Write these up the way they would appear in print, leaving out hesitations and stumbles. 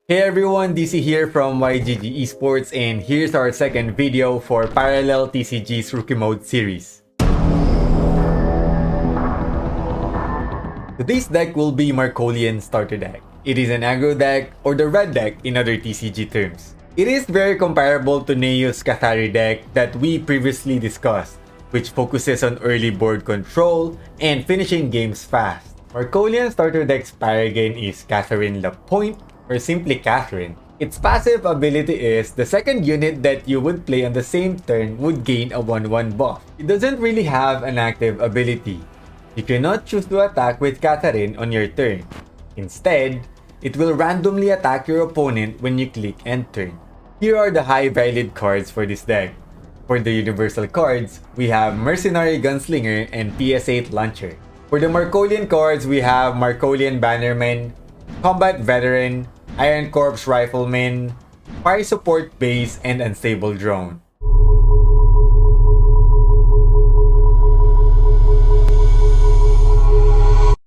Hey everyone, DC here from YGG Esports, and here's our second video for Parallel TCG's Rookie Mode series. Today's deck will be Markolian Starter Deck. It is an aggro deck, or the red deck in other TCG terms. It is very comparable to Neo's Kathari deck that we previously discussed, which focuses on early board control and finishing games fast. Markolian Starter Deck's Paragon is Catherine Lapointe, or simply Catherine. Its passive ability is the second unit that you would play on the same turn would gain a 1/1 buff. It doesn't really have an active ability. You cannot choose to attack with Catherine on your turn. Instead, it will randomly attack your opponent when you click end turn. Here are the high-valued cards for this deck. For the universal cards, we have Mercenary Gunslinger and PS8 Launcher. For the Markolian cards, we have Markolian Bannerman, Combat Veteran, Iron Corps Rifleman, Fire Support Base, and Unstable Drone.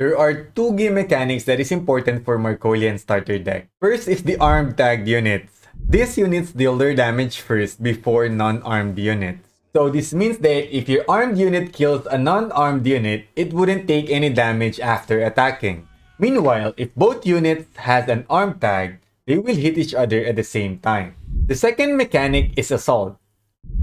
There are two game mechanics that is important for Markolian Starter Deck. First is the armed tagged units. These units deal their damage first before non-armed units. So this means that if your armed unit kills a non-armed unit, it wouldn't take any damage after attacking. Meanwhile, if both units has an arm tag, they will hit each other at the same time. The second mechanic is Assault.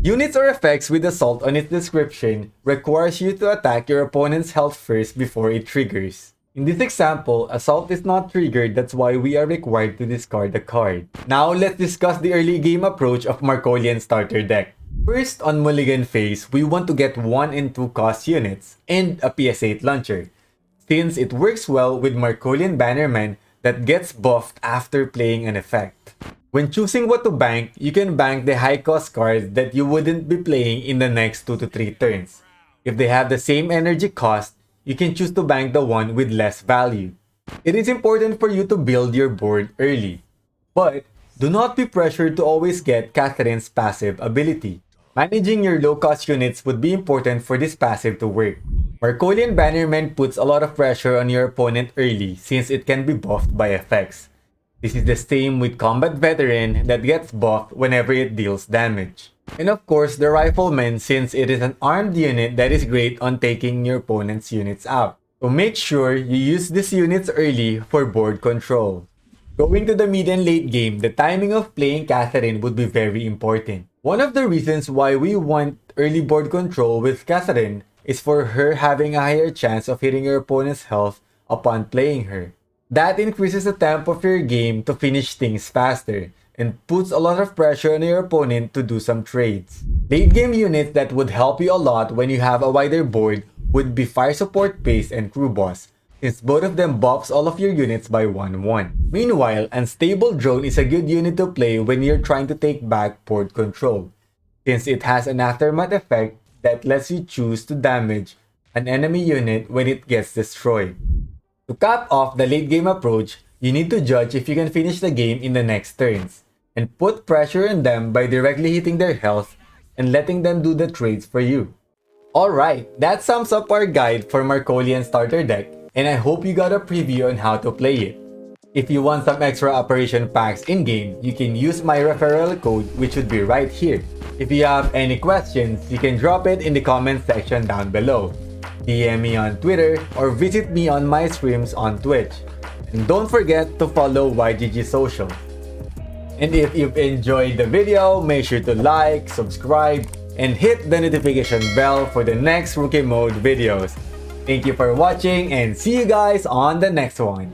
Units or effects with Assault on its description requires you to attack your opponent's health first before it triggers. In this example, Assault is not triggered, that's why we are required to discard the card. Now let's discuss the early game approach of Markolian Starter Deck. First, on Mulligan phase, we want to get 1 and 2 cost units and a PS8 Launcher, since it works well with Markolian Bannerman that gets buffed after playing an effect. When choosing what to bank, you can bank the high cost cards that you wouldn't be playing in the next 2 to 3 turns. If they have the same energy cost, you can choose to bank the one with less value. It is important for you to build your board early, but do not be pressured to always get Catherine's passive ability. Managing your low-cost units would be important for this passive to work. Markolian Bannerman puts a lot of pressure on your opponent early since it can be buffed by effects. This is the same with Combat Veteran that gets buffed whenever it deals damage. And of course, the Rifleman, since it is an armed unit that is great on taking your opponent's units out. So make sure you use these units early for board control. Going to the mid and late game, the timing of playing Catherine would be very important. One of the reasons why we want early board control with Catherine is for her having a higher chance of hitting your opponent's health upon playing her. That increases the tempo of your game to finish things faster and puts a lot of pressure on your opponent to do some trades. Late game units that would help you a lot when you have a wider board would be Fire Support Base and Crew Boss, since both of them buffs all of your units by 1/1. Meanwhile, Unstable Drone is a good unit to play when you're trying to take back board control, since it has an aftermath effect that lets you choose to damage an enemy unit when it gets destroyed. To cap off the late game approach, you need to judge if you can finish the game in the next turns, and put pressure on them by directly hitting their health and letting them do the trades for you. Alright, that sums up our guide for Markolian Starter Deck, and I hope you got a preview on how to play it. If you want some extra operation packs in-game, you can use my referral code, which would be right here. If you have any questions, you can drop it in the comment section down below. DM me on Twitter or visit me on my streams on Twitch. And don't forget to follow YGG Social. And if you've enjoyed the video, make sure to like, subscribe, and hit the notification bell for the next Rookie Mode videos. Thank you for watching and see you guys on the next one.